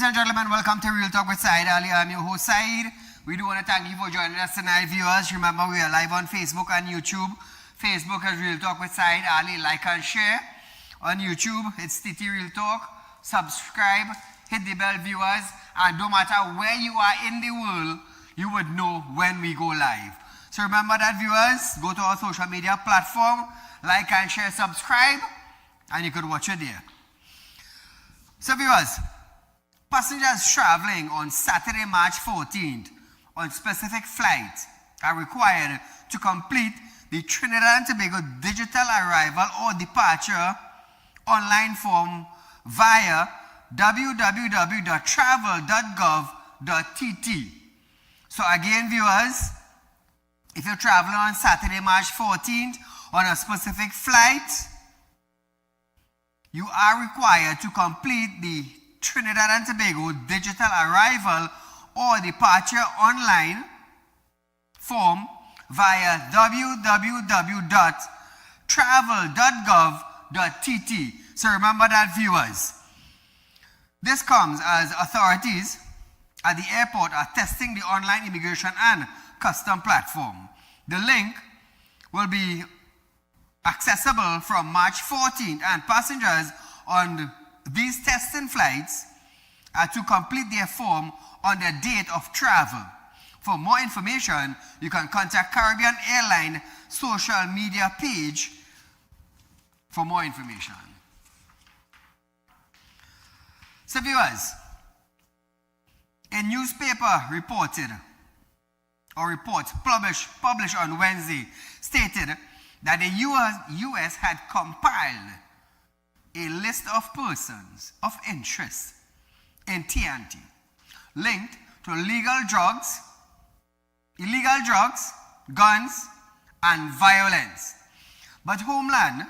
Ladies and gentlemen, welcome to Real Talk with Saieed Ali. I'm your host, Saeed. We do want to thank you for joining us tonight, viewers. Remember, we are live on Facebook and YouTube. Facebook is Real Talk with Saieed Ali. Like and share. On YouTube, it's TT Real Talk. Subscribe, hit the bell, viewers. And no matter where you are in the world, you would know when we go live. So remember that, viewers, go to our social media platform, like and share, subscribe, and you could watch it there. So, viewers, passengers traveling on Saturday, March 14th on specific flights are required to complete the Trinidad and Tobago digital arrival or departure online form via www.travel.gov.tt. So again, viewers, if you're traveling on Saturday, March 14th on a specific flight, you are required to complete the Trinidad and Tobago digital arrival or departure online form via www.travel.gov.tt. So remember that, viewers. This comes as authorities at the airport are testing the online immigration and custom platform. The link will be accessible from March 14th, and passengers on these testing flights are to complete their form on their date of travel. For more information, you can contact Caribbean Airline social media page for more information. So, viewers, a newspaper report published on Wednesday stated that the U.S. had compiled a list of persons of interest in TNT linked to illegal drugs, guns, and violence. But Homeland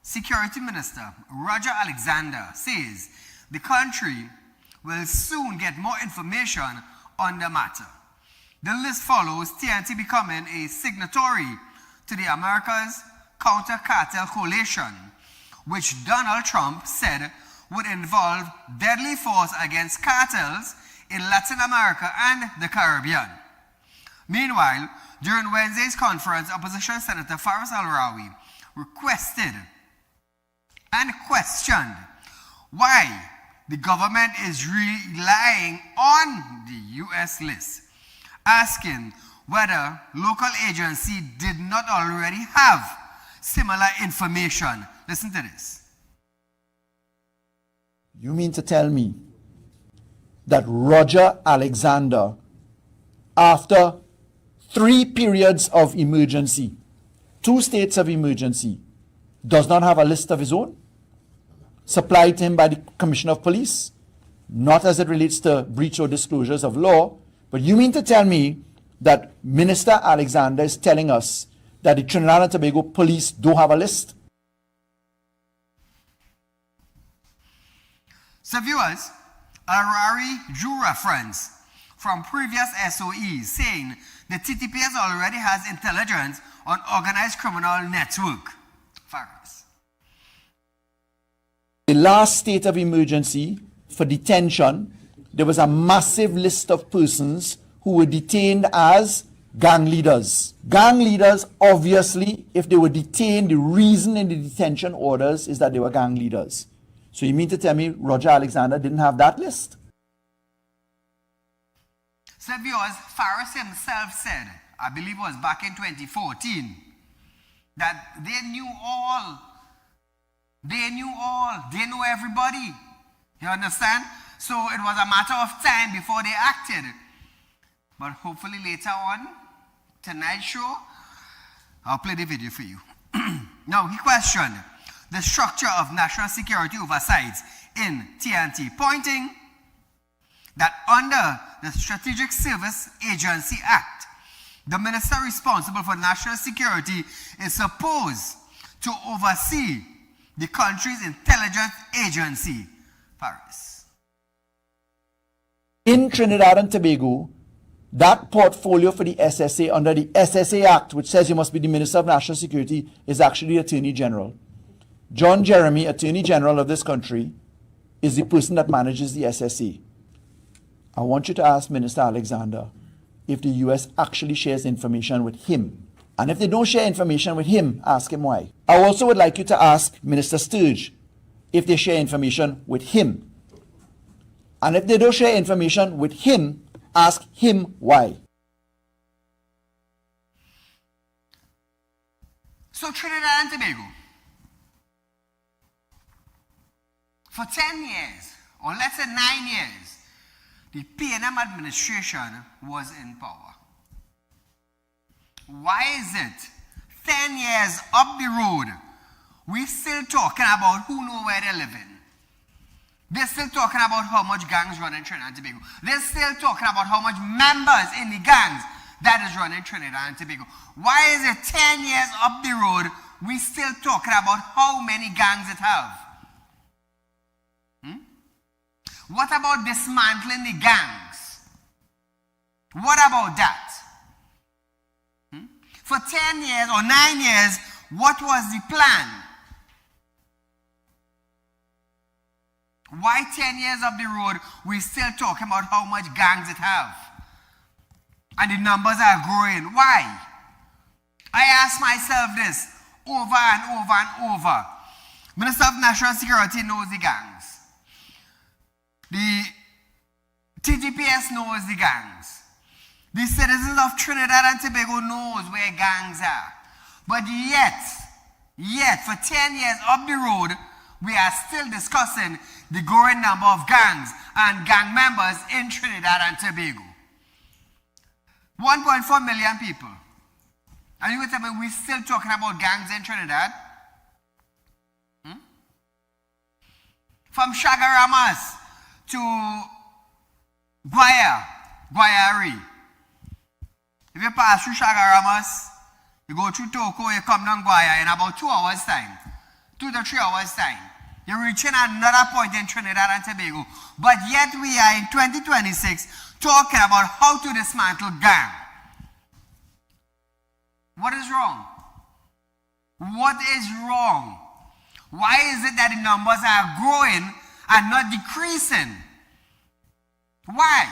Security Minister Roger Alexander says the country will soon get more information on the matter. The list follows TNT becoming a signatory to the America's Counter-Cartel Coalition, which Donald Trump said would involve deadly force against cartels in Latin America and the Caribbean. Meanwhile, during Wednesday's conference, opposition Senator Faris Al-Rawi requested and questioned why the government is relying on the U.S. list, asking whether local agency did not already have similar information. Listen to this. You mean to tell me that Roger Alexander, after 3 periods of emergency, 2 states of emergency, does not have a list of his own, supplied to him by the Commissioner of Police, not as it relates to breach or disclosures of law, but you mean to tell me that Minister Alexander is telling us that the Trinidad and Tobago police don't have a list? So, viewers, Al-Rawi drew reference from previous SOEs saying the TTPS already has intelligence on organized criminal network. Faris. The last state of emergency for detention, there was a massive list of persons who were detained as gang leaders. Gang leaders, obviously, if they were detained, the reason in the detention orders is that they were gang leaders. So you mean to tell me Roger Alexander didn't have that list? So, viewers, Faris himself said, I believe it was back in 2014, that they knew all. They know everybody. You understand? So it was a matter of time before they acted. But hopefully later on, tonight's show, I'll play the video for you. Now, he questioned the structure of national security oversight in TNT, pointing that under the Strategic Service Agency Act, the minister responsible for national security is supposed to oversee the country's intelligence agency, Paris. In Trinidad and Tobago, that portfolio for the SSA under the SSA Act, which says you must be the Minister of National Security, is actually the Attorney General. John Jeremy, Attorney General of this country, is the person that manages the SSA. I want you to ask Minister Alexander if the US actually shares information with him. And if they don't share information with him, ask him why. I also would like you to ask Minister Sturge if they share information with him. And if they don't share information with him, ask him why. So Trinidad and Tobago, for 10 years, or let's say 9 years, the PNM administration was in power. Why is it 10 years up the road, we're still talking about who know where they're living? They're still talking about how much gangs run in Trinidad and Tobago. They're still talking about how much members in the gangs that is running Trinidad and Tobago. Why is it 10 years up the road, we're still talking about how many gangs it have? What about dismantling the gangs? What about that? For 10 years or 9 years, what was the plan? Why 10 years up the road, we're still talking about how much gangs it have? And the numbers are growing. Why? I ask myself this over and over and over. Minister of National Security knows the gangs. The TGPS knows the gangs. The citizens of Trinidad and Tobago knows where gangs are. But yet, for 10 years up the road, we are still discussing the growing number of gangs and gang members in Trinidad and Tobago. 1.4 million people. And you will tell me we're still talking about gangs in Trinidad? From Chagaramas to Guayari. If you pass through Chagaramas, you go through Toko, you come down Guaya in about 2 hours time. 2 to 3 hours time. You're reaching another point in Trinidad and Tobago. But yet we are in 2026 talking about how to dismantle gang. What is wrong? What is wrong? Why is it that the numbers are growing and not decreasing? Why?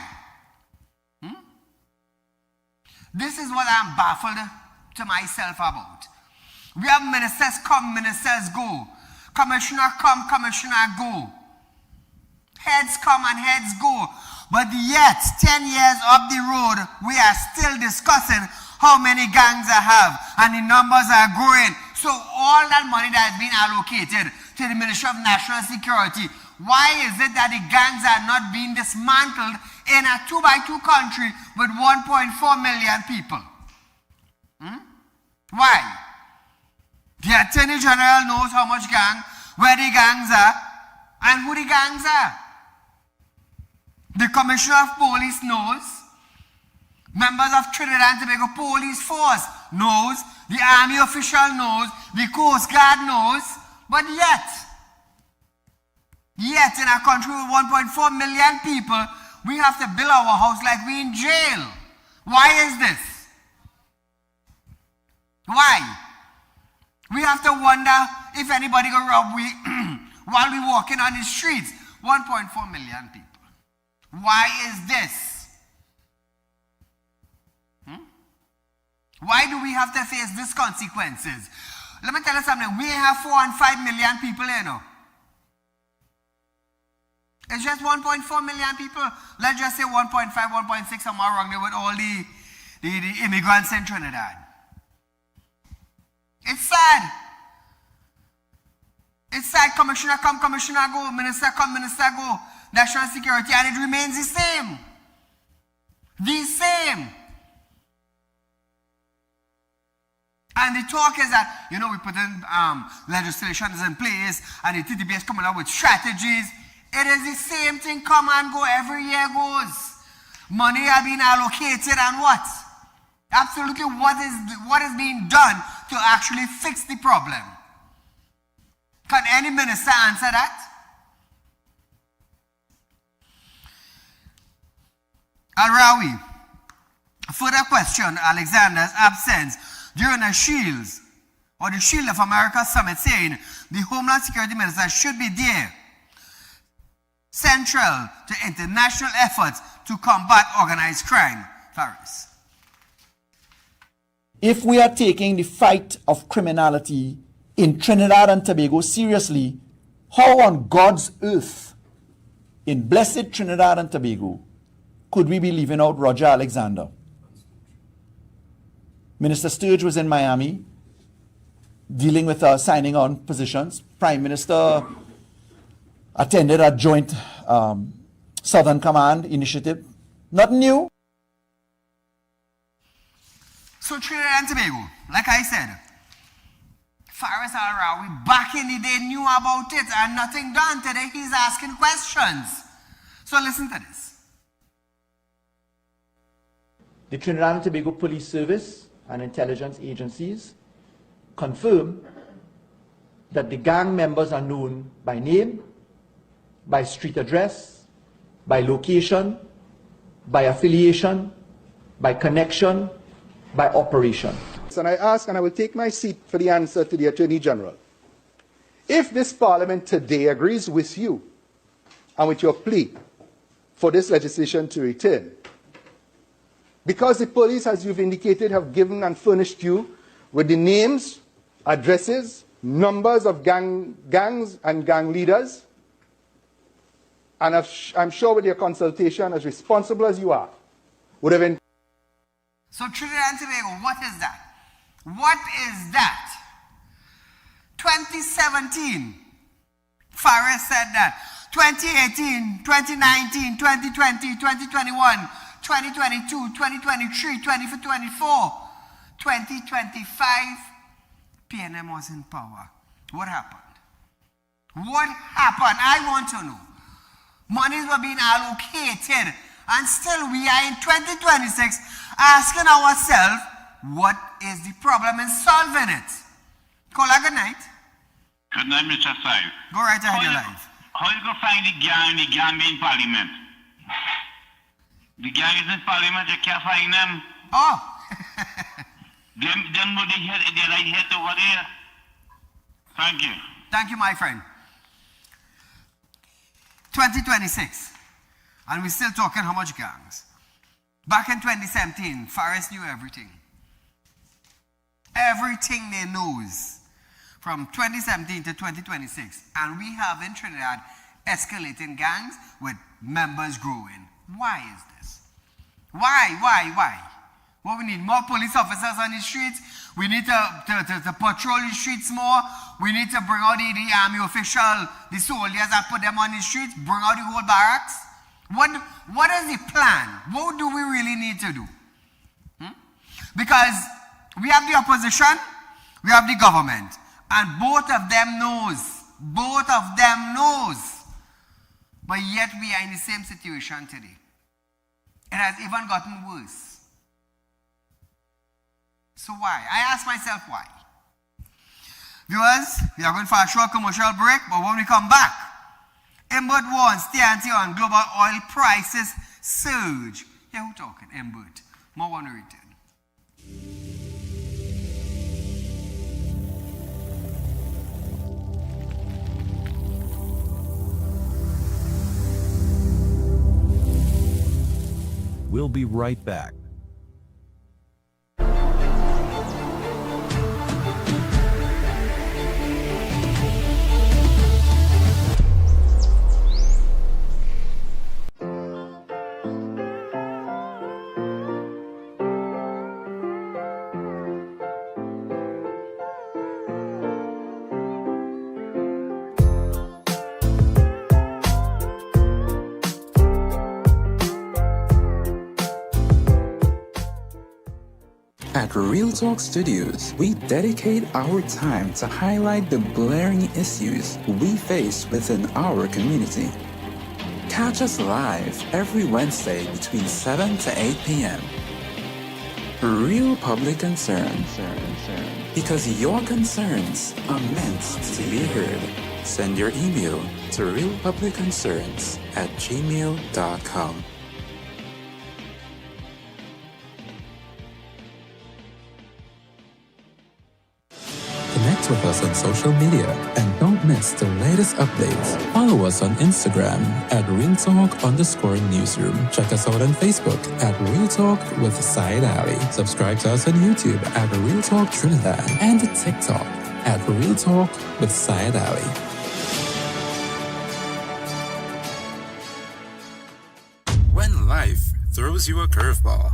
This is what I'm baffled to myself about. We have ministers come, ministers go. Commissioner come, commissioner go. Heads come and heads go. But yet, 10 years up the road, we are still discussing how many gangs I have. And the numbers are growing. So all that money that has been allocated to the Ministry of National Security, why is it that the gangs are not being dismantled in a 2x2 country with 1.4 million people? Why? The Attorney General knows how much gang, where the gangs are, and who the gangs are. The Commissioner of Police knows. Members of Trinidad and Tobago Police Force knows. The Army official knows. The Coast Guard knows. But yet in a country with 1.4 million people, we have to build our house like we're in jail. Why is this? Why? We have to wonder if anybody go rob we while we're walking on the streets. 1.4 million people. Why is this? Why do we have to face these consequences? Let me tell you something. We have 4 and 5 million people here now. It's just 1.4 million people. Let's just say 1.5, 1.6, somewhere wrong there with all the immigrants in Trinidad. It's sad. It's sad. Commissioner come, commissioner go. Minister come, minister go. National security, and it remains the same. The same. And the talk is that, we put in legislation is in place, and the TTP is coming up with strategies. It is the same thing, come and go, every year goes. Money are being allocated, and what? Absolutely, what is being done to actually fix the problem? Can any minister answer that? Al-Rawi further questioned Alexander's absence during the Shield of America summit, saying the Homeland Security Minister should be there. central to international efforts to combat organized crime. Faris. If we are taking the fight of criminality in Trinidad and Tobago seriously, how on God's earth, in blessed Trinidad and Tobago, could we be leaving out Roger Alexander? Minister Sturge was in Miami dealing with signing on positions. Prime Minister attended a joint Southern Command initiative. Nothing new. So Trinidad and Tobago, like I said, Faris Al-Rawi back in the day knew about it and nothing done. Today he's asking questions. So listen to this. The Trinidad and Tobago Police Service and intelligence agencies confirm that the gang members are known by name, by street address, by location, by affiliation, by connection, by operation. And I ask, and I will take my seat for the answer to the Attorney General. If this Parliament today agrees with you and with your plea for this legislation to return, because the police, as you've indicated, have given and furnished you with the names, addresses, numbers of gangs and gang leaders, and I'm sure with your consultation, as responsible as you are, would have been. So Trinidad and Tobago, what is that? What is that? 2017, Faris said that. 2018, 2019, 2020, 2021, 2022, 2023, 2024, 2025, PNM was in power. What happened? What happened? I want to know. Monies were being allocated, and still we are in 2026 asking ourselves, what is the problem in solving it? Caller, good night. Good night, Mr. Saib. Go right ahead, your life. How you go find the gang in Parliament? The gang is in Parliament, you can't find them. Oh. Them would they're right here over there. Thank you. Thank you, my friend. 2026, and we're still talking how much gangs. Back in 2017, Faris knew everything. Everything they knows from 2017 to 2026. And we have in Trinidad escalating gangs with members growing. Why is this? Why? Well, we need more police officers on the streets. We need to patrol the streets more. We need to bring out the army official, the soldiers, and put them on the streets, bring out the whole barracks. What is the plan? What do we really need to do? Because we have the opposition, we have the government, and both of them knows. Both of them knows. But yet we are in the same situation today. It has even gotten worse. So why? I ask myself why. Viewers, we are going for a short commercial break, but when we come back, Embert warns TNT on global oil prices surge. Yeah, who talking? Embert. More when we return. We'll be right back. At Real Talk Studios, we dedicate our time to highlight the glaring issues we face within our community. Catch us live every Wednesday between 7 to 8 p.m. Real Public Concern. Because your concerns are meant to be heard. Send your email to realpublicconcerns@gmail.com. In Connect with us on social media and don't miss the latest updates. Follow us on Instagram at RealTalk_Newsroom. Check us out on Facebook at Real Talk with Saieed Ali. Subscribe to us on YouTube at Real Talk Trinidad and TikTok at Real Talk with Saieed Ali. When life throws you a curveball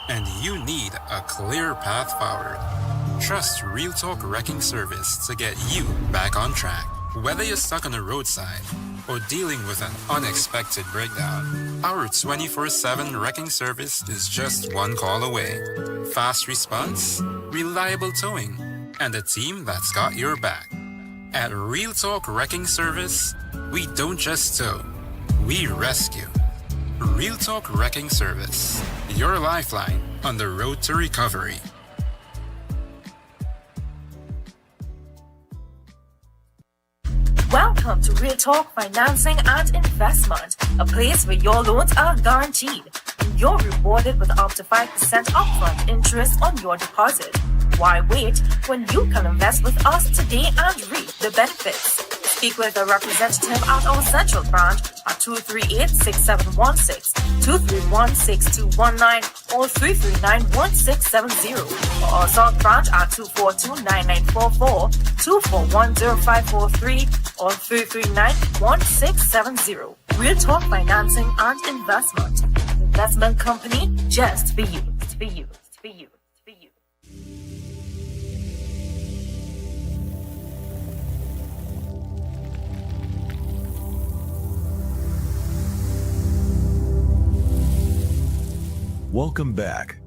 and you need a clear path forward, trust Real Talk Wrecking Service to get you back on track. Whether you're stuck on the roadside or dealing with an unexpected breakdown, our 24/7 wrecking service is just one call away. Fast response, reliable towing, and a team that's got your back. At Real Talk Wrecking Service, we don't just tow, we rescue. Real Talk Wrecking Service, your lifeline on the road to recovery. Welcome to Real Talk Financing and Investment, a place where your loans are guaranteed and you're rewarded with up to 5% upfront interest on your deposit. Why wait when you can invest with us today and reap the benefits? Speak with a representative at our central branch at 238-6716, 231-6219, or 339-1670, or our south branch at 242-9944, 241-0543, or 339-1670. Real Talk Financing and Investment. Investment company just for you. For you. For you. For you. Welcome back.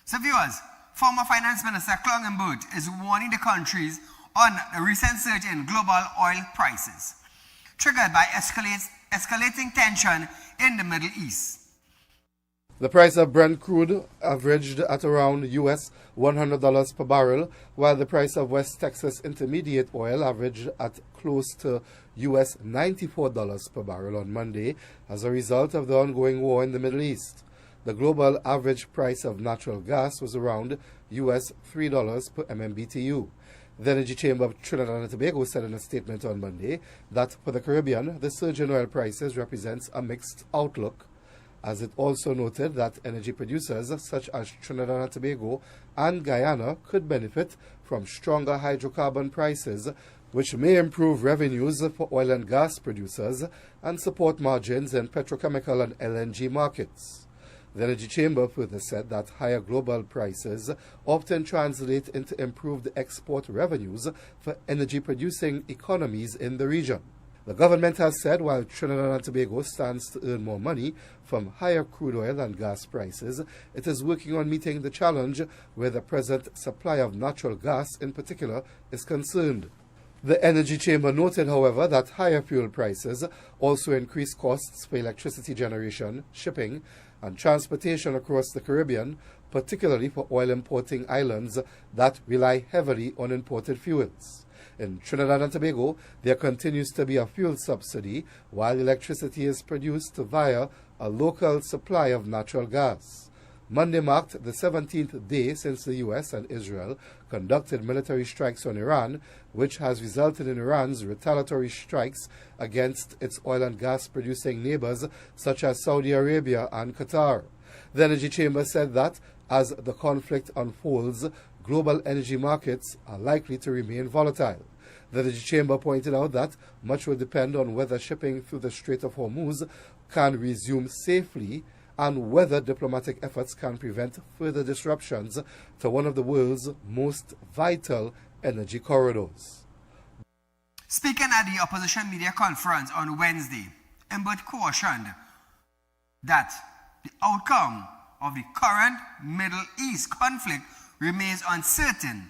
So viewers, former Finance Minister Clongenbert is warning the countries on the recent surge in global oil prices, triggered by escalating tension in the Middle East. The price of Brent crude averaged at around US $100 per barrel, while the price of West Texas Intermediate oil averaged at close to US $94 per barrel on Monday as a result of the ongoing war in the Middle East. The global average price of natural gas was around US $3 per MMBTU. The Energy Chamber of Trinidad and Tobago said in a statement on Monday that for the Caribbean, the surge in oil prices represents a mixed outlook, as it also noted that energy producers such as Trinidad and Tobago and Guyana could benefit from stronger hydrocarbon prices, which may improve revenues for oil and gas producers and support margins in petrochemical and LNG markets. The Energy Chamber further said that higher global prices often translate into improved export revenues for energy-producing economies in the region. The government has said while Trinidad and Tobago stands to earn more money from higher crude oil and gas prices, it is working on meeting the challenge where the present supply of natural gas in particular is concerned. The Energy Chamber noted, however, that higher fuel prices also increase costs for electricity generation, shipping, and transportation across the Caribbean, particularly for oil importing islands that rely heavily on imported fuels. In Trinidad and Tobago, there continues to be a fuel subsidy while electricity is produced via a local supply of natural gas. Monday marked the 17th day since the U.S. and Israel conducted military strikes on Iran, which has resulted in Iran's retaliatory strikes against its oil and gas producing neighbors such as Saudi Arabia and Qatar. The Energy Chamber said that as the conflict unfolds, global energy markets are likely to remain volatile. The Energy Chamber pointed out that much will depend on whether shipping through the Strait of Hormuz can resume safely and whether diplomatic efforts can prevent further disruptions to one of the world's most vital energy corridors. Speaking at the opposition media conference on Wednesday, Mbert cautioned that the outcome of the current Middle East conflict remains uncertain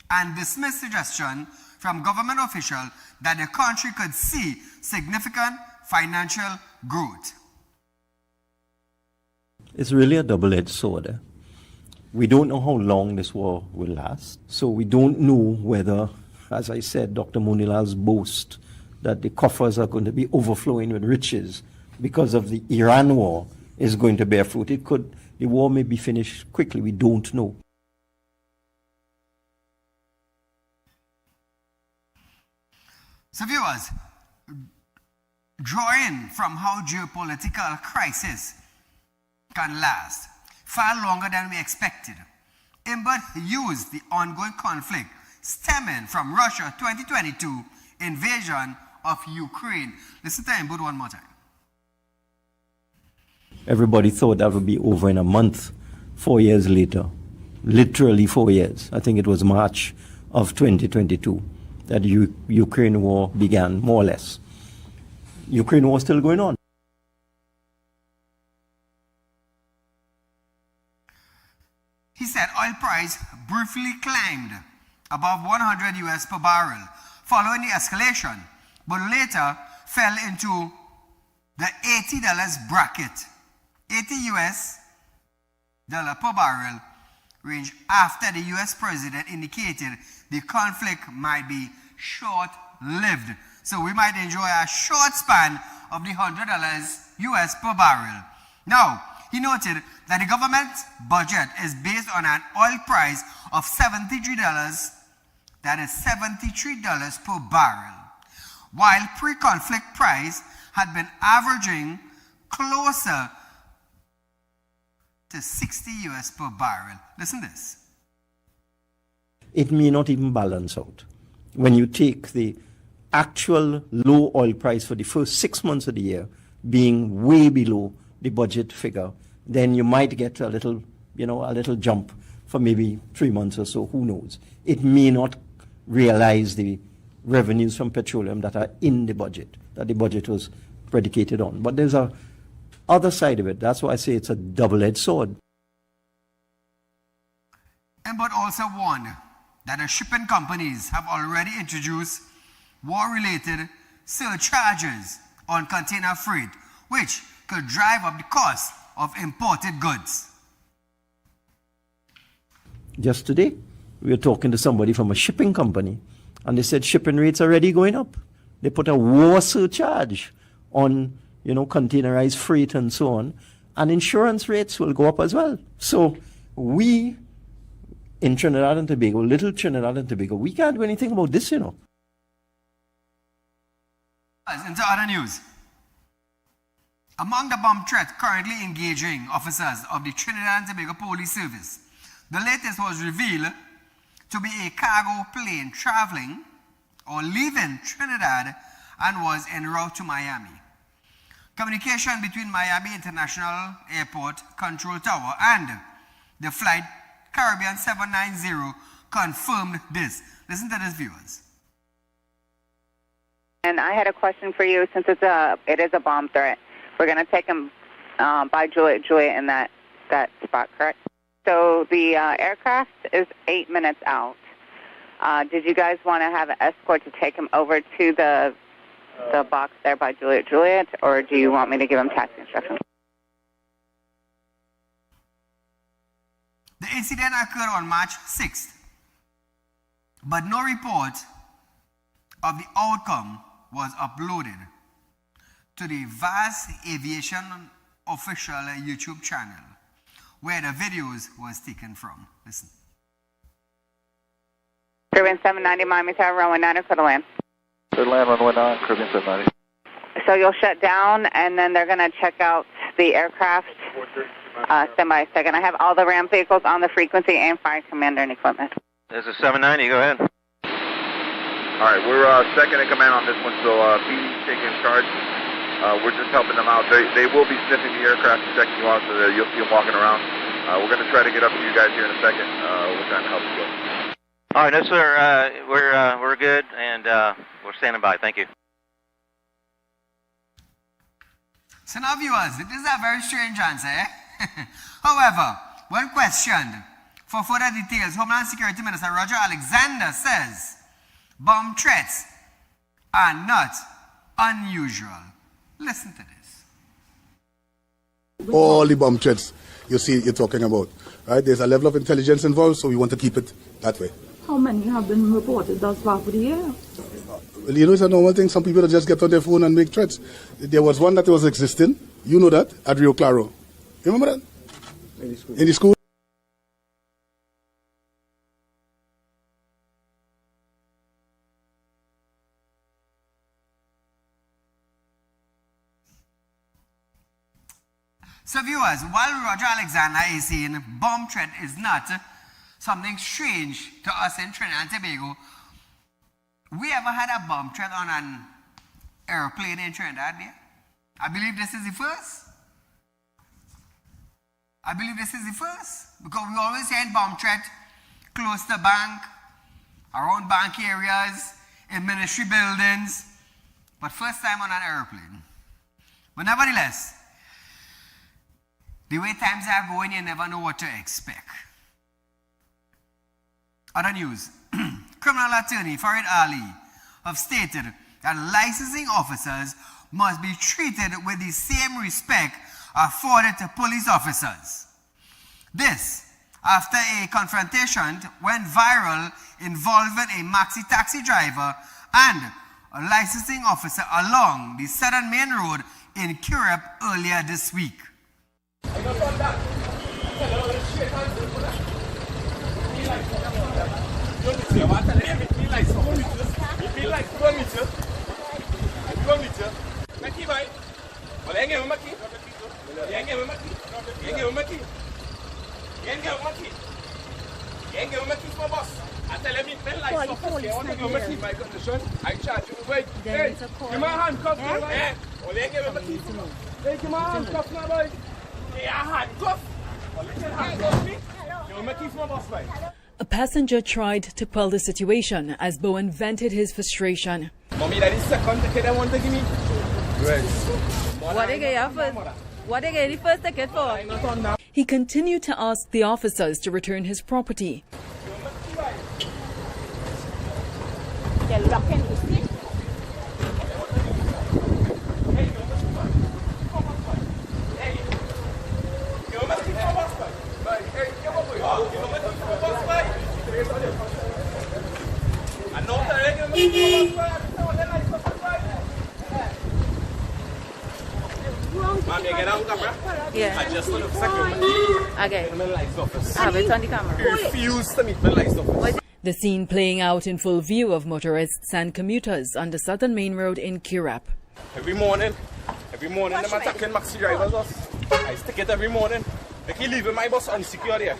and dismissed suggestion from government officials that the country could see significant financial growth. It's really a double-edged sword. We don't know how long this war will last. So we don't know whether, as I said, Dr. Munilal's boast that the coffers are going to be overflowing with riches because of the Iran war is going to bear fruit. The war may be finished quickly. We don't know. So viewers, drawing from how geopolitical crisis can last far longer than we expected, Imbert used the ongoing conflict stemming from Russia's 2022 invasion of Ukraine. Listen to Imbert one more time. Everybody thought that would be over in a month. 4 years later, literally 4 years, I think it was March of 2022, that Ukraine war began, more or less. Ukraine war still going on. He said oil price briefly climbed above 100 US per barrel following the escalation, but later fell into the $80 bracket, 80 US dollar per barrel range after the US president indicated the conflict might be short-lived. So we might enjoy a short span of the $100 US per barrel. Now, he noted that the government's budget is based on an oil price of $73, that is $73 per barrel, while pre-conflict price had been averaging closer to 60 US per barrel. Listen to this. It may not even balance out. When you take the actual low oil price for the first 6 months of the year being way below the budget figure, then you might get a little, a little jump for maybe 3 months or so, who knows. It may not realize the revenues from petroleum that are in the budget, that the budget was predicated on. But there's a other side of it. That's why I say it's a double-edged sword. But also warned that the shipping companies have already introduced war-related surcharges on container freight, which could drive up the cost of imported goods. Just today, we were talking to somebody from a shipping company, and they said shipping rates are already going up. They put a war surcharge on, containerized freight and so on, and insurance rates will go up as well. So we, in Trinidad and Tobago, little Trinidad and Tobago, we can't do anything about this, Into other news. Among the bomb threats currently engaging officers of the Trinidad and Tobago Police Service, the latest was revealed to be a cargo plane traveling or leaving Trinidad and was en route to Miami. Communication between Miami International Airport Control Tower and the flight Caribbean 790 confirmed this. Listen to this, viewers. And I had a question for you, since it is a bomb threat. We're going to take him by Juliet in that spot, correct? So the aircraft is 8 minutes out. Did you guys want to have an escort to take him over to the box there by Juliet, or do you want me to give him taxi instructions? The incident occurred on March 6th, but no report of the outcome was uploaded to the Vast Aviation official YouTube channel, where the videos was taken from. Listen. Caribbean 790, Miami Tower, runway 9, clear to land. Clear to land, runway 9, Caribbean 790. So you'll shut down, and then they're going to check out the aircraft. Stand by a second. I have all the ramp vehicles on the frequency and fire commander and equipment. This is 790, go ahead. All right, we're second in command on this one, so PD's taking charge. We're just helping them out. They will be sniffing the aircraft and checking you out, so that you'll see them walking around. We're going to try to get up to you guys here in a second. We're trying to help you guys. All right, no, sir. We're good, and we're standing by. Thank you. So now, viewers, this is a very strange answer. However, when questioned for further details, Homeland Security Minister Roger Alexander says bomb threats are not unusual. Listen to this. All the bomb threats you're talking about, right? There's a level of intelligence involved, so we want to keep it that way. How many have been reported thus far for the year? Well, it's a normal thing. Some people just get on their phone and make threats. There was one that was existing, that, at Rio Claro. You remember that? In the school. So viewers, while Roger Alexander is saying bomb threat is not something strange to us in Trinidad and Tobago, we ever had a bomb threat on an airplane in Trinidad there? I believe this is the first. Because we always hear bomb threat close to bank, around bank areas, in ministry buildings, but first time on an airplane. But nevertheless, the way times are going, you never know what to expect. Other news. Criminal attorney Saieed Ali have stated that licensing officers must be treated with the same respect afforded to police officers. This after a confrontation went viral involving a maxi taxi driver and a licensing officer along the Southern Main Road in Curepe earlier this week. A passenger tried to quell the situation as Bowen vented his frustration. Mommy, that is second ticket I want to give me. What they get first? What they get the first ticket for? He continued to ask the officers to return his property. Yeah. I just want to second Okay. office. I have it on the camera. Refuse to meet the lights office. The scene playing out in full view of motorists and commuters on the Southern Main Road in Curepe. Every morning them attacking maxi drivers us. I stick it every morning. They keep leaving my bus unsecure there.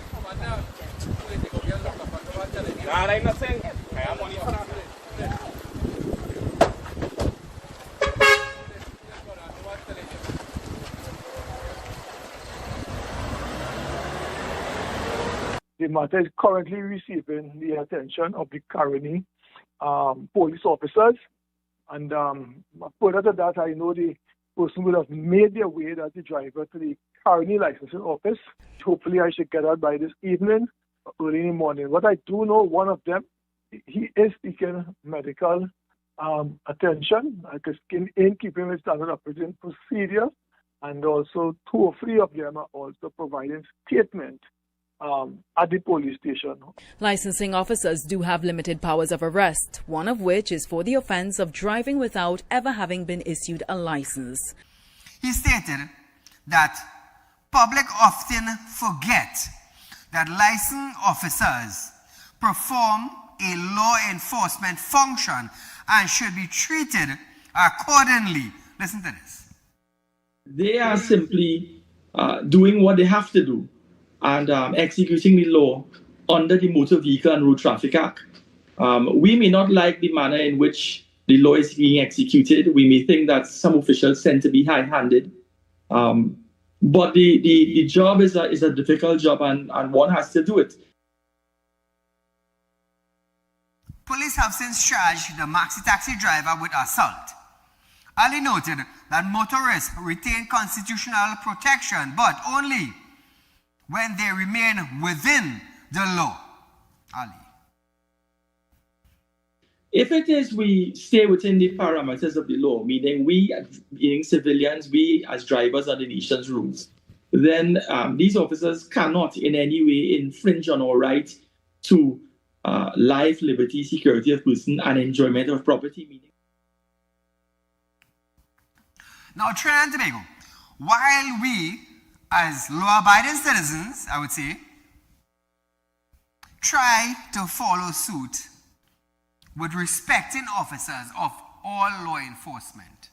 Nah, I'm not saying. I have money for that. The matter is currently receiving the attention of the Caroni police officers. And further to that, I know the person would have made their way, that's the driver, to the Caroni licensing office. Hopefully I should get out by this evening, early in the morning. What I do know, one of them, he is seeking medical attention, because in keeping with standard operating procedure, and also 2 or 3 of them are also providing statement at the police station. Licensing officers do have limited powers of arrest, one of which is for the offence of driving without ever having been issued a license. He stated that public often forget that licensed officers perform a law enforcement function and should be treated accordingly. Listen to this. They are simply doing what they have to do and executing the law under the Motor Vehicle and Road Traffic Act. We may not like the manner in which the law is being executed. We may think that some officials tend to be high-handed. But the job is a difficult job, and one has to do it. Police have since charged the maxi taxi driver with assault. Ali noted that motorists retain constitutional protection, but only when they remain within the law. Ali. If it is we stay within the parameters of the law, meaning we, being civilians, we as drivers are the nation's rules, then these officers cannot in any way infringe on our right to life, liberty, security of person, and enjoyment of property. Now, Trinidad and Tobago, while we, as law-abiding citizens, I would say, try to follow suit with respecting officers of all law enforcement.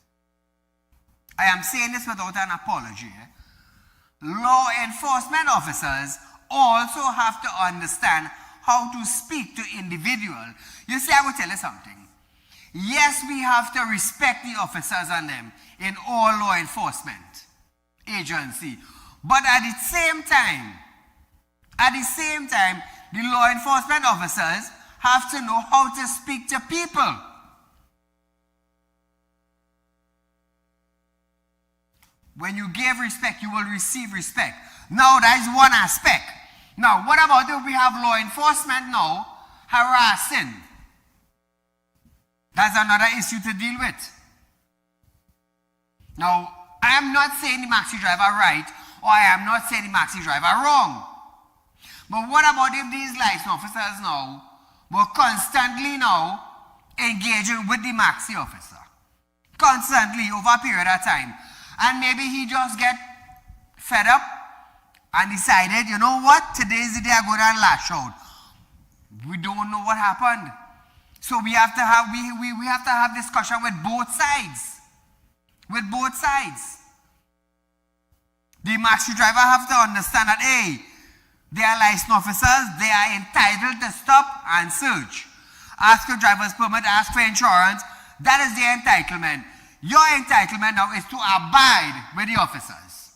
I am saying this without an apology, law enforcement officers also have to understand how to speak to individuals. You see, I will tell you something. Yes, we have to respect the officers and them in all law enforcement agency. But at the same time, the law enforcement officers have to know how to speak to people. When you give respect, you will receive respect. Now, that is one aspect. Now, what about if we have law enforcement now harassing? That's another issue to deal with. Now, I am not saying the maxi driver right, or I am not saying the maxi driver wrong. But what about if these license officers now were constantly now engaging with the maxi officer? Constantly over a period of time. And maybe he just get fed up and decided, you know what, today's the day I go down and lash out. We don't know what happened. So we have to have discussion with both sides. With both sides. The maxi driver have to understand that, hey, they are licensed officers, they are entitled to stop and search. Ask for driver's permit, ask for insurance. That is their entitlement. Your entitlement now is to abide with the officers.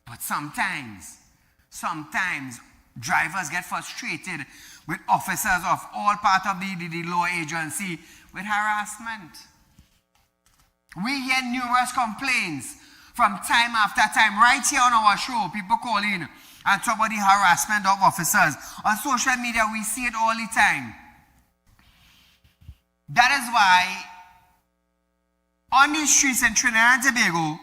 But sometimes drivers get frustrated with officers of all part of the law agency with harassment. We hear numerous complaints from time after time, right here on our show. People call in and talk about the harassment of officers. On social media, we see it all the time. That is why on the streets in Trinidad and Tobago,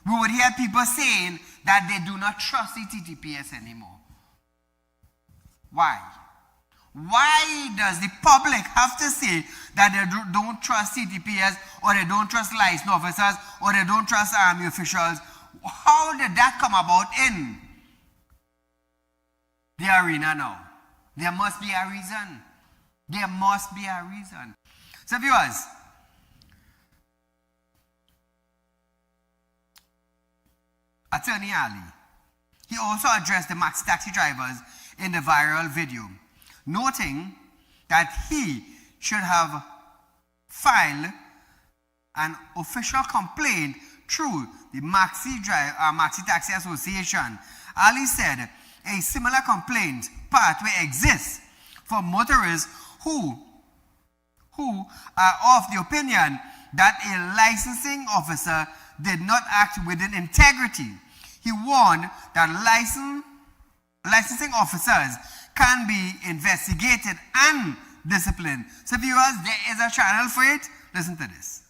we would hear people saying that they do not trust the TTPS anymore. Why? Why does the public have to say that they don't trust TTPS, or they don't trust licensed officers, or they don't trust army officials? How did that come about in the arena now? There must be a reason. There must be a reason. So viewers, Attorney Ali, he also addressed the maxi taxi drivers in the viral video, noting that he should have filed an official complaint through the Maxi Taxi Association. Ali said a similar complaint pathway exists for motorists who are of the opinion that a licensing officer did not act within integrity. He warned that licensing officers can be investigated and disciplined. So viewers, there is a channel for it. Listen to this.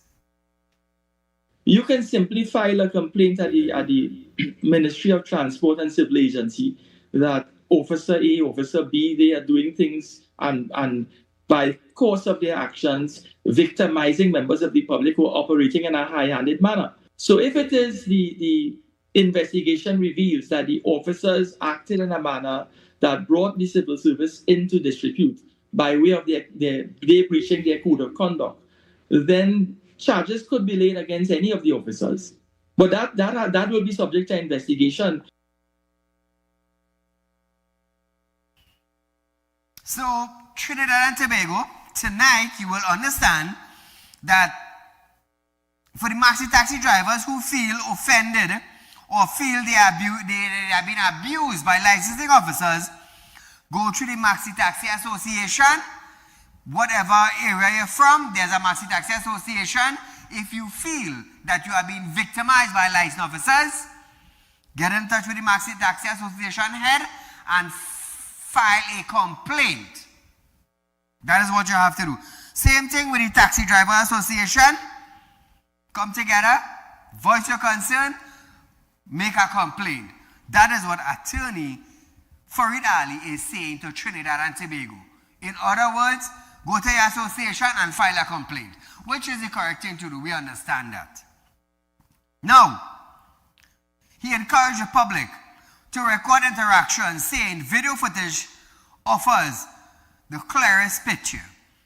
You can simply file a complaint at the Ministry of Transport and Civil Agency that Officer A, Officer B, they are doing things and by course of their actions, victimizing members of the public who are operating in a high-handed manner. So if it is the investigation reveals that the officers acted in a manner that brought the civil service into disrepute by way of they breaching their code of conduct, then charges could be laid against any of the officers. But that will be subject to investigation. So, Trinidad and Tobago, tonight you will understand that for the maxi taxi drivers who feel offended or feel they have been abused by licensing officers, go to the Maxi Taxi Association. Whatever area you're from, there's a Maxi Taxi Association. If you feel that you are being victimized by licensed officers, get in touch with the Maxi Taxi Association head and file a complaint. That is what you have to do. Same thing with the Taxi Driver Association. Come together, voice your concern, make a complaint. That is what Attorney Saieed Ali is saying to Trinidad and Tobago. In other words, go to your association and file a complaint, which is the correct thing to do. We understand that. Now, he encouraged the public to record interactions, saying video footage offers the clearest picture.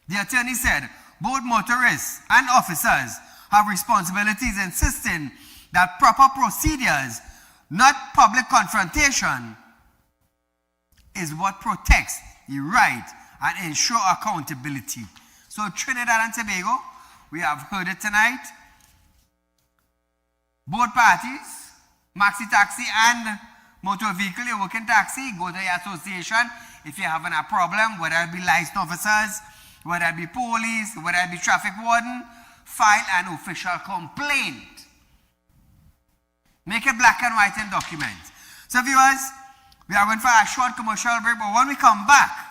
The attorney said both motorists and officers have responsibilities, insisting that proper procedures, not public confrontation, is what protects the right and ensure accountability. So Trinidad and Tobago, we have heard it tonight. Both parties, maxi taxi and motor vehicle, you work in taxi, go to the association. If you're having a problem, whether it be licensed officers, whether it be police, whether it be traffic warden, file an official complaint. Make it black and white in documents. So viewers, we are going for a short commercial break, but when we come back,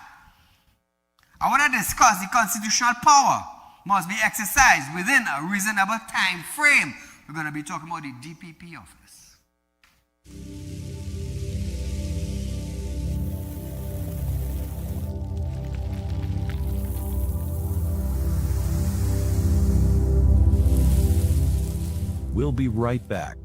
I want to discuss the constitutional power must be exercised within a reasonable time frame. We're going to be talking about the DPP office. We'll be right back.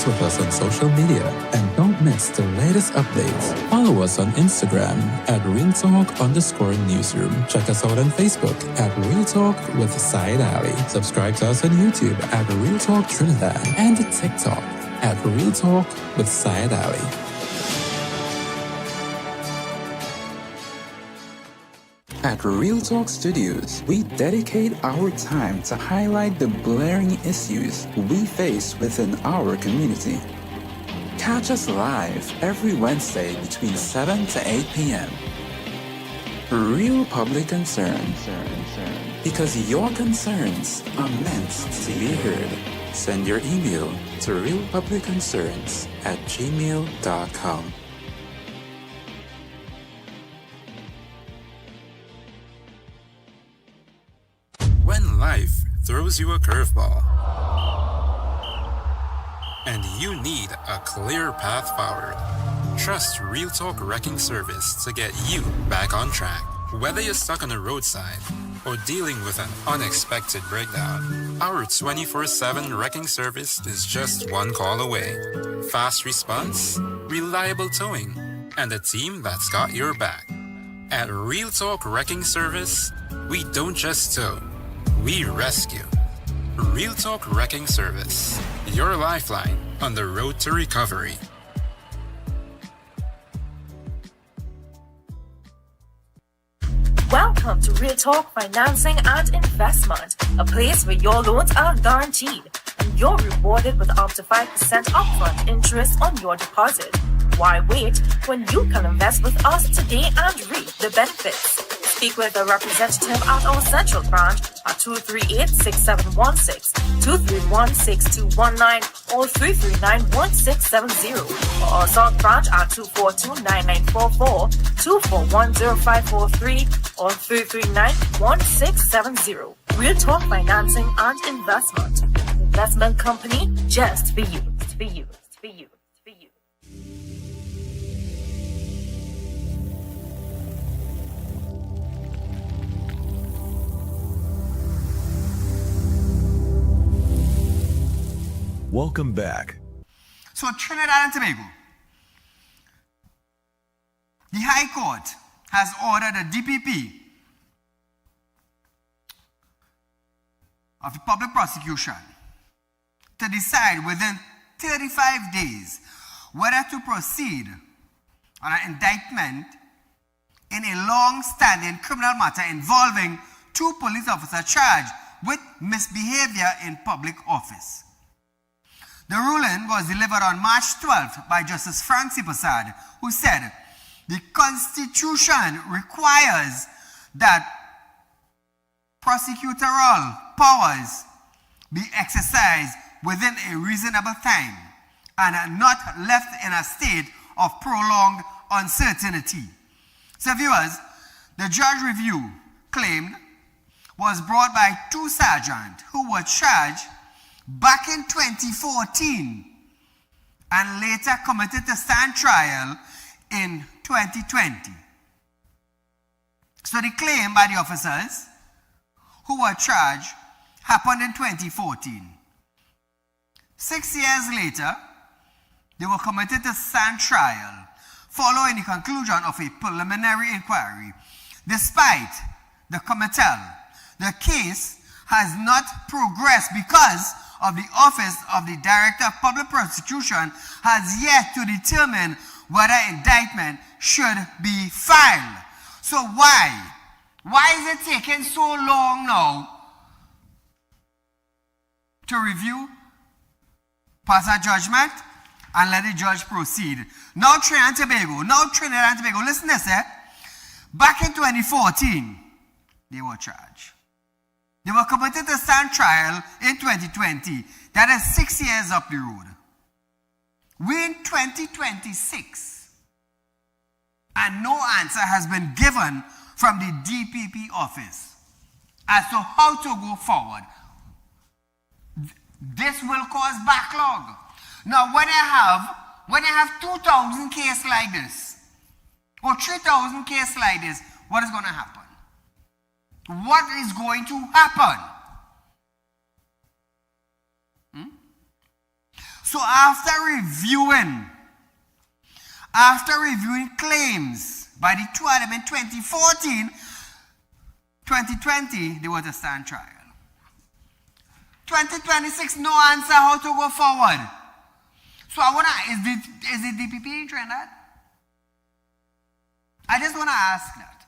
With us on social media and don't miss the latest updates. Follow us on Instagram at RealTalk_Newsroom. Check us out on Facebook at Real Talk with Saieed Ali. Subscribe to us on YouTube at Real Talk Trinidad and TikTok at Real Talk with Saieed Ali. At Real Talk Studios, we dedicate our time to highlight the glaring issues we face within our community. Catch us live every Wednesday between 7 to 8 p.m. Real Public Concern. Because your concerns are meant to be heard. Send your email to realpublicconcerns@gmail.com. When life throws you a curveball and you need a clear path forward, trust Real Talk Wrecking Service to get you back on track. Whether you're stuck on the roadside or dealing with an unexpected breakdown, our 24/7 wrecking service is just one call away. Fast response, reliable towing, and a team that's got your back. At Real Talk Wrecking Service, we don't just tow, we rescue. Real Talk Wrecking Service, your lifeline on the road to recovery. Welcome to Real Talk Financing and Investment, a place where your loans are guaranteed and you're rewarded with up to 5% upfront interest on your deposit. Why wait when you can invest with us today and reap the benefits? Speak with a representative at our central branch at 238-6716, 231-6219, or 339-1670, or our south branch at 242-9944, 241-0543, or 339-1670. Real Talk Financing and Investment. Investment company just for you. For you. For you. For you. Welcome back. So Trinidad and Tobago, the High Court has ordered the DPP of the public prosecution to decide within 35 days whether to proceed on an indictment in a long-standing criminal matter involving 2 police officers charged with misbehavior in public office. The ruling was delivered on March 12th by Justice Frank C. Prasad, who said the Constitution requires that prosecutorial powers be exercised within a reasonable time and not left in a state of prolonged uncertainty. So viewers, the judge review claimed was brought by 2 sergeants who were charged back in 2014 and later committed to stand trial in 2020. So the claim by the officers who were charged happened in 2014. 6 years later, they were committed to stand trial following the conclusion of a preliminary inquiry. Despite the committal, the case has not progressed because of the Office of the Director of Public Prosecution has yet to determine whether indictment should be filed. So why? Why is it taking so long now to review, pass a judgment, and let the judge proceed? Now Trinidad and Tobago, listen to this, back in 2014, they were charged. They were committed to stand trial in 2020. That is 6 years up the road. We're in 2026, and no answer has been given from the DPP office as to how to go forward. This will cause backlog. Now, when I have 2,000 cases like this, or 3,000 cases like this, what is going to happen? What is going to happen? So after reviewing claims by the two of them in 2014, 2020, they were to stand trial. 2026, no answer how to go forward. So I want to, is the DPP in Trinidad? I just want to ask that.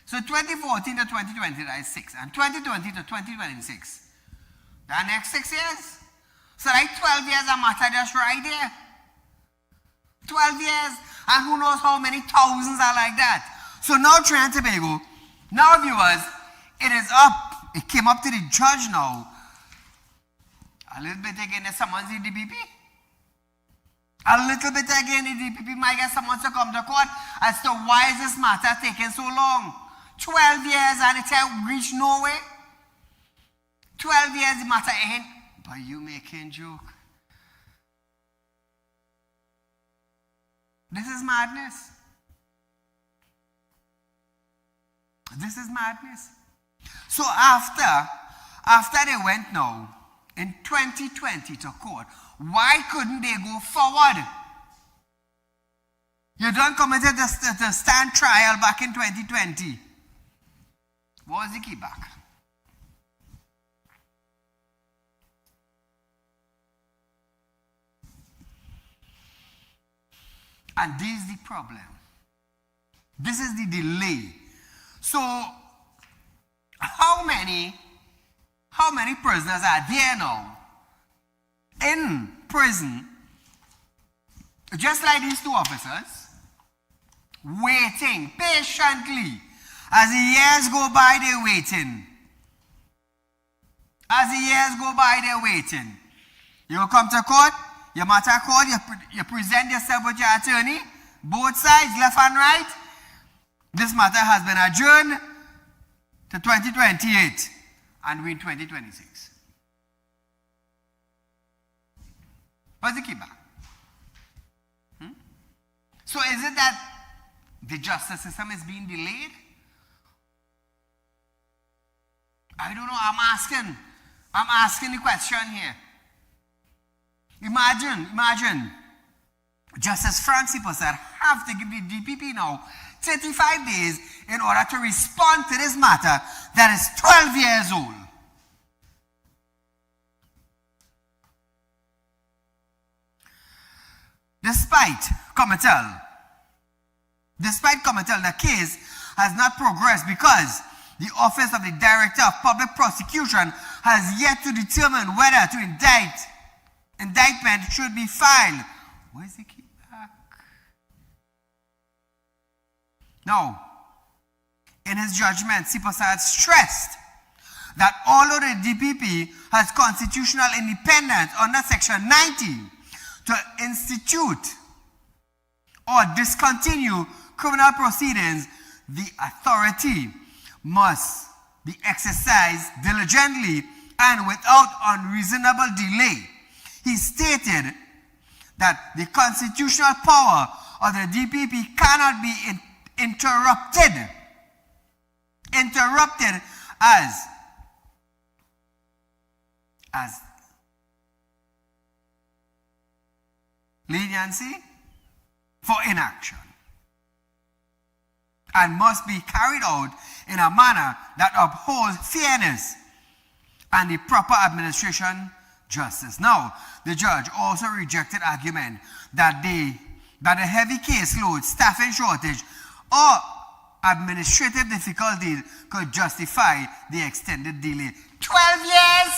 So 2014 to 2020, that is 6. And 2020 to 2026, the next 6 years. So like 12 years a matter just right there. 12 years, and who knows how many thousands are like that. So now Trinidad and Tobago, now viewers, it is up. It came up to the judge now. A little bit again, there's someone's the DPP. A little bit again, the DPP might get someone to come to court as to why is this matter taking so long. 12 years and it ain't reached nowhere. 12 years the matter ain't. But you making joke. This is madness. This is madness. So after they went now in 2020 to court, why couldn't they go forward? You done committed to stand trial back in 2020. What was the key back? And this is the problem. This is the delay. So, how many prisoners are there now in prison, just like these two officers, waiting patiently? As the years go by, they're waiting. As the years go by, they're waiting. You will come to court, your matter court, you present yourself with your attorney, both sides, left and right. This matter has been adjourned to 2028, and we're in 2026. What's the key back? So is it that the justice system is being delayed? I don't know. I'm asking the question here. Imagine Justice Francis said have to give the DPP now 35 days in order to respond to this matter that is 12 years old. Despite committal, the case has not progressed because the Office of the Director of Public Prosecution has yet to determine whether to indictment should be filed. Where's the key back? Now, in his judgment, Siposad stressed that although the DPP has constitutional independence under Section 90 to institute or discontinue criminal proceedings, the authority must be exercised diligently and without unreasonable delay. He stated that the constitutional power of the DPP cannot be interrupted as leniency for inaction, and must be carried out in a manner that upholds fairness and the proper administration justice. Now, the judge also rejected argument that the heavy caseload, staffing shortage, or administrative difficulties could justify the extended delay. 12 years?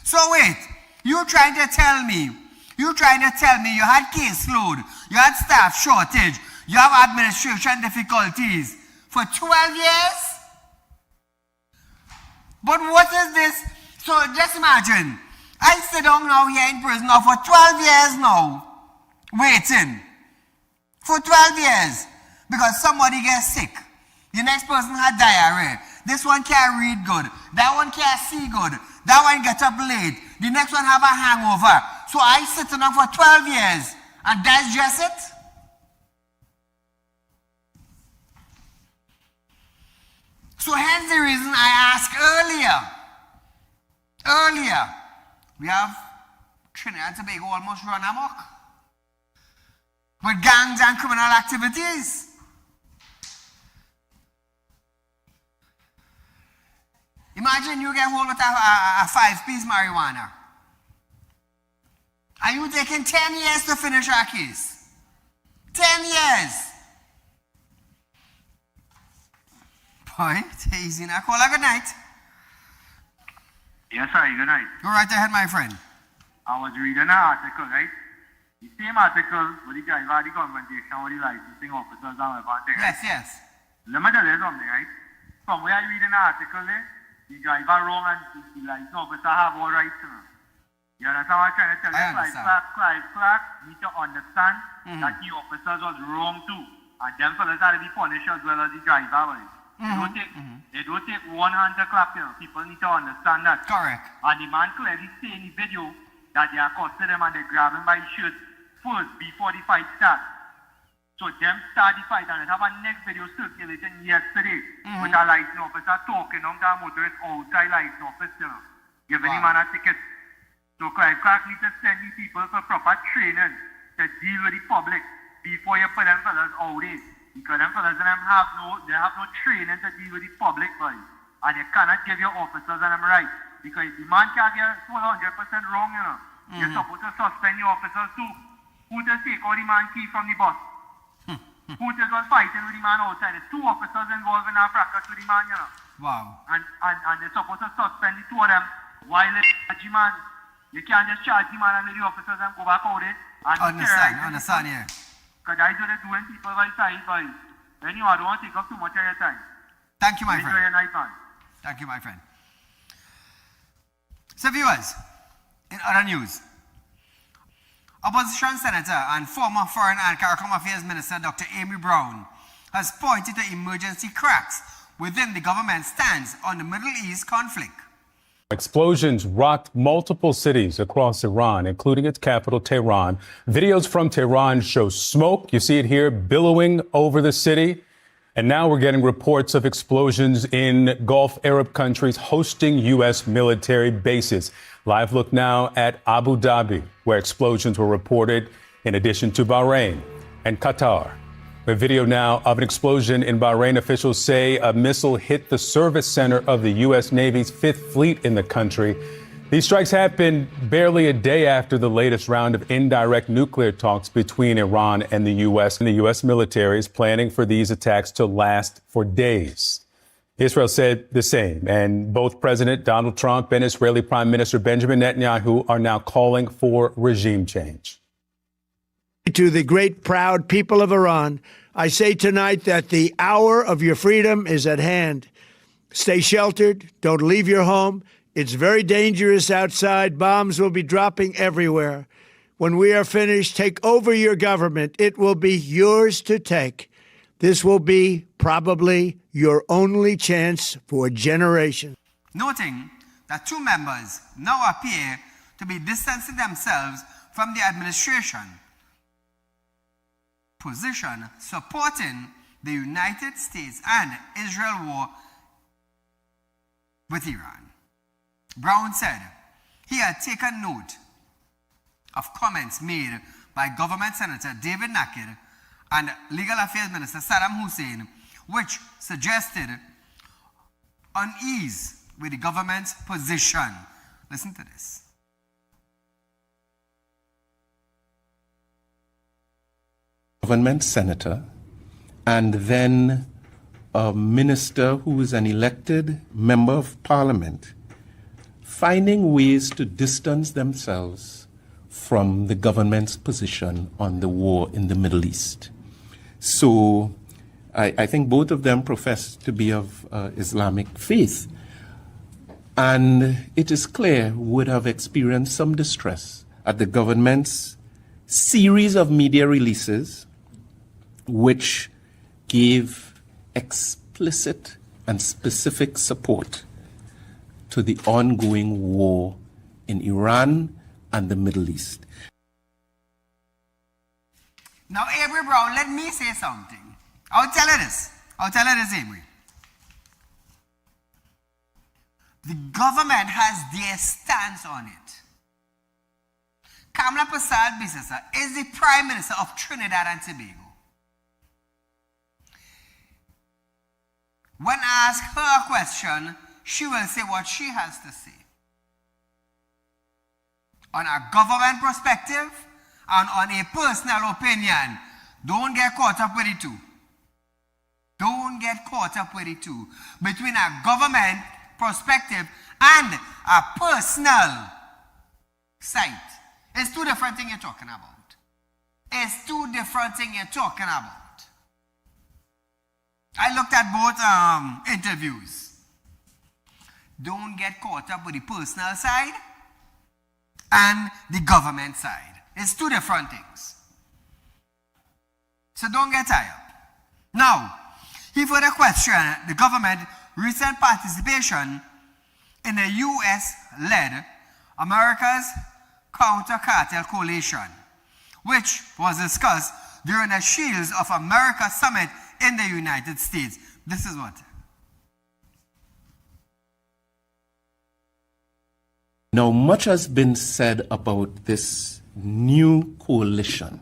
So wait, you're trying to tell me you had caseload, you had staff shortage, you have administration difficulties for 12 years? But what is this? So just imagine, I sit down now here in prison now for 12 years now, waiting. For 12 years. Because somebody gets sick. The next person had diarrhea. This one can't read good. That one can't see good. That one gets up late. The next one have a hangover. So I sit down for 12 years. And that's just it? So hence the reason I asked earlier, we have Trinidad and Tobago almost run amok with gangs and criminal activities. Imagine you get hold of a 5-piece marijuana. And you taking 10 years to finish our case. 10 years. Boy, it's easy now. Call a good night. Yes, sir. Good night. Go right ahead, my friend. I was reading an article, right? The same article with the guy about the confrontation with the licensing officers and everything. Yes, yes. Let me tell you something, right? From where I read an article there, the driver wrong and the license officer have all rights. You understand what I'm trying to tell you? Clark need to understand that the officers was wrong too. And them fellas had to be punished as well as the driver. They don't take one hand to clap, you know. People need to understand that. Correct. And the man clearly say in the video that they accosted him and they grab him by his shirt first before the fight starts. So them start the fight and they have a next video circulating yesterday with a license officer talking on the motorist outside license office, you know, giving him a ticket. So Clark need to send the people for proper training to deal with the public before you put them fellas out there. Because them fellas and them have no training to deal with the public, boy. And you cannot give your officers and them right. Because the man can't get 100% wrong, you know. You're supposed to suspend your officers too. Who just take all the man key from the bus? Who just was fighting with the man outside? There's 2 officers involved in a fracas with the man, you know. Wow. And they're supposed to suspend the 2 of them while they charge the man. You can't just charge the man and let the officers and go back out it. Understand, yeah. Because that's what they're doing people by side, boy. Anyway, I don't want to take up too much of your time. Thank you, my friend. Enjoy your night, man. Thank you, my friend. So, viewers, in other news, Opposition Senator and former Foreign and CARICOM Affairs Minister Dr. Amy Brown has pointed to emergency cracks within the government's stance on the Middle East conflict. Explosions rocked multiple cities across Iran, including its capital, Tehran. Videos from Tehran show smoke. You see it here billowing over the city. And now we're getting reports of explosions in Gulf Arab countries hosting U.S. military bases. Live look now at Abu Dhabi, where explosions were reported, in addition to Bahrain and Qatar. A video now of an explosion in Bahrain. Officials say a missile hit the service center of the U.S. Navy's 5th Fleet in the country. These strikes happened barely a day after the latest round of indirect nuclear talks between Iran and the U.S. And the U.S. military is planning for these attacks to last for days. Israel said the same, and both President Donald Trump and Israeli Prime Minister Benjamin Netanyahu are now calling for regime change. To the great, proud people of Iran, I say tonight that the hour of your freedom is at hand. Stay sheltered. Don't leave your home. It's very dangerous outside. Bombs will be dropping everywhere. When we are finished, take over your government. It will be yours to take. This will be probably your only chance for generations. noting that two members now appear to be distancing themselves from the administration position supporting the United States and Israel war with Iran. Brown said he had taken note of comments made by Government Senator David Naked and Legal Affairs Minister Saddam Hussein, which suggested unease with the government's position. Listen to this. Government senator and then a minister who is an elected member of parliament finding ways to distance themselves from the government's position on the war in the Middle East. So I think both of them profess to be of Islamic faith, and it is clear would have experienced some distress at the government's series of media releases which gave explicit and specific support to the ongoing war in Iran and the Middle East. Now, Avery Brown, let me say something. I'll tell you this, Avery. The government has their stance on it. Kamala Prasad Bisesa is the Prime Minister of Trinidad and Tobago. When asked her a question, she will say what she has to say. On a government perspective and on a personal opinion, don't get caught up with it too. Don't get caught up with it too. Between a government perspective and a personal sight, it's two different things you're talking about. It's two different things you're talking about. I looked at both interviews. Don't get caught up with the personal side and the government side. It's two different things. So don't get tired. Now, he further questioned the government's recent participation in the U.S.-led America's Counter-Cartel Coalition, which was discussed during the Shields of America Summit in the United States. This is what? Now, much has been said about this new coalition,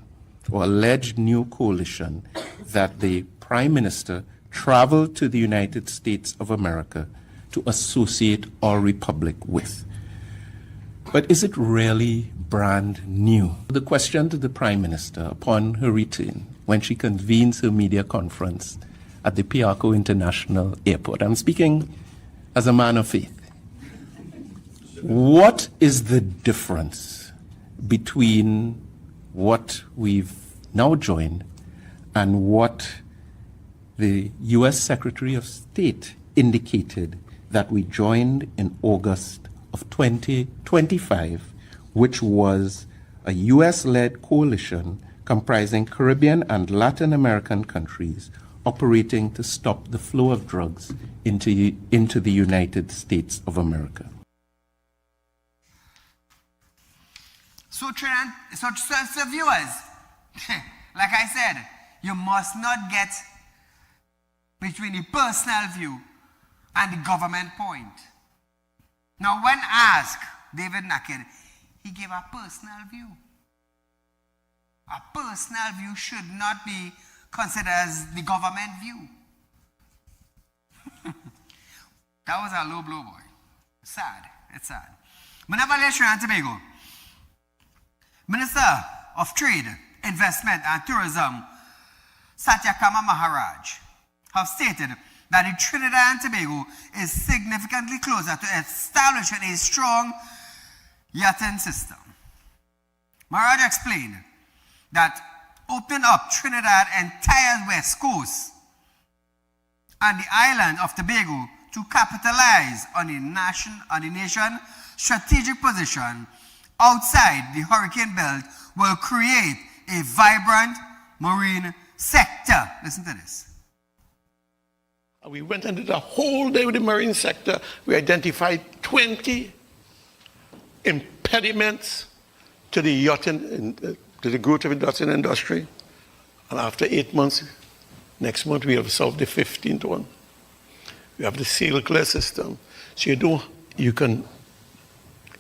or alleged new coalition, that the Prime Minister traveled to the United States of America to associate our republic with. But is it really brand new? The question to the Prime Minister upon her return, when she convenes her media conference at the Piarco International Airport. I'm speaking as a man of faith. What is the difference between what we've now joined and what the U.S. Secretary of State indicated that we joined in August of 2025, which was a U.S.-led coalition comprising Caribbean and Latin American countries operating to stop the flow of drugs into the United States of America. So viewers, like I said, you must not get between the personal view and the government point. Now, when asked, David Naked, he gave a personal view. A personal view should not be considered as the government view. That was a low blow, boy. Sad. It's sad. But nevertheless, Trinidad and Tobago, Minister of Trade, Investment and Tourism, Satyakama Maharaj, have stated that the Trinidad and Tobago is significantly closer to establishing a strong yachting system. Maharaj explained that opening up Trinidad entire west coast and the island of Tobago to capitalize on the nation's strategic position outside the hurricane belt will create a vibrant marine sector. Listen to this. We went into the whole day with the marine sector. We identified 20 impediments to the yachting, to the growth of the yachting industry. And after 8 months, next month we have solved the 15th one. We have the sail clear system. So you can,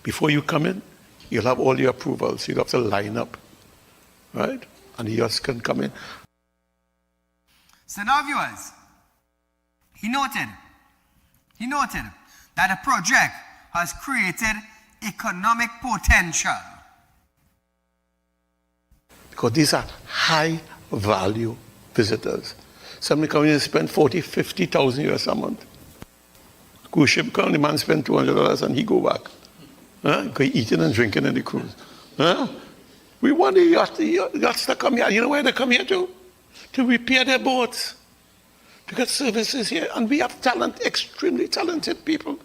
before you come in, you'll have all your approvals. You have to line up, right? And the yachts can come in. So now, viewers, he noted that the project has created economic potential. Because these are high value visitors. Somebody come in and spend 40, 50,000 US a month. Cruise ship come, the man spend $200 and he go back. Go eating and drinking in the cruise. We want the yachts to come here. You know where they come here to? To repair their boats. To get services here. And we have talent, extremely talented people.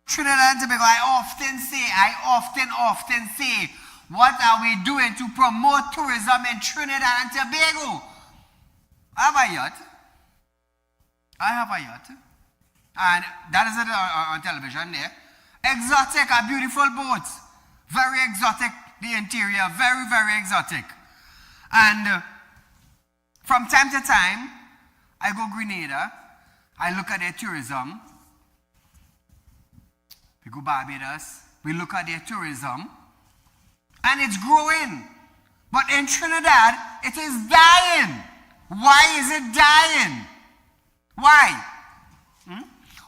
Trinidad and Tobago, I often say, what are we doing to promote tourism in Trinidad and Tobago? I have a yacht. And that is it on television there. Exotic, a beautiful boat. Very exotic, the interior, very, very exotic. And from time to time, I go Grenada, I look at their tourism. We go Barbados, we look at their tourism, and it's growing. But in Trinidad, it is dying. Why is it dying? Why?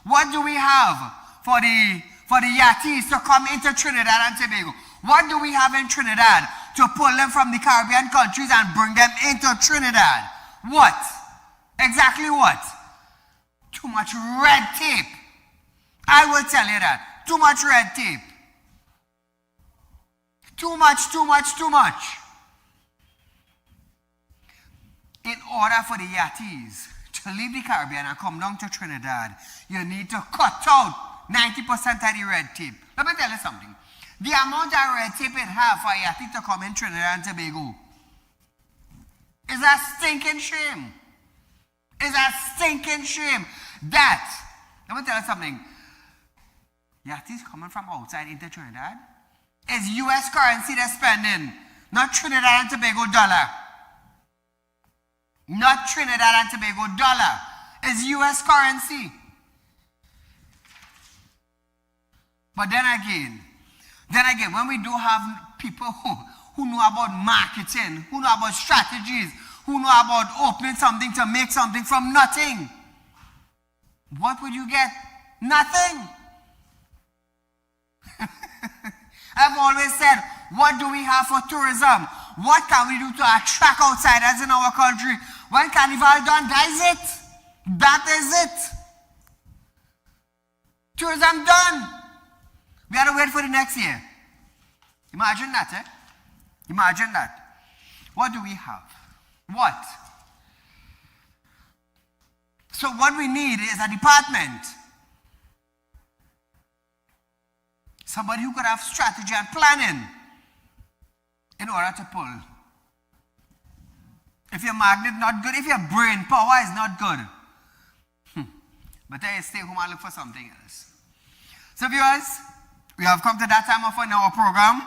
What do we have for the yachties to come into Trinidad and Tobago? What do we have in Trinidad to pull them from the Caribbean countries and bring them into Trinidad? What? Exactly what? Too much red tape. I will tell you that. Too much red tape. Too much. In order for the yachties to leave the Caribbean and come down to Trinidad, you need to cut out 90% of the red tape. Let me tell you something. The amount of red tape it has for a yachty to come in Trinidad and Tobago is a stinking shame. That, let me tell you something. Yachties coming from outside into Trinidad is US currency they're spending, not Trinidad and Tobago dollar. Not Trinidad and Tobago dollar. It's US currency. But then again, when we do have people who know about marketing, who know about strategies, who know about opening something to make something from nothing, what would you get? Nothing. I've always said, what do we have for tourism? What can we do to attract outsiders in our country? When Carnival done, that is it. That is it. Tourism done. We have to wait for the next year. Imagine that, eh? Imagine that. What do we have? What? So what we need is a department. Somebody who could have strategy and planning in order to pull. If your magnet not good, if your brain power is not good, but then you stay home and look for something else. So viewers, we have come to that time of our program.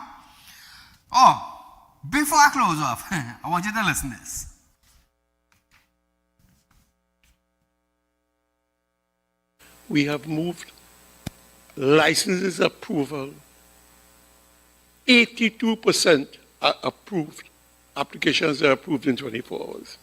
Before I close off, I want you to listen to this. We have moved licenses approval. 82% are approved. Applications are approved in 24 hours.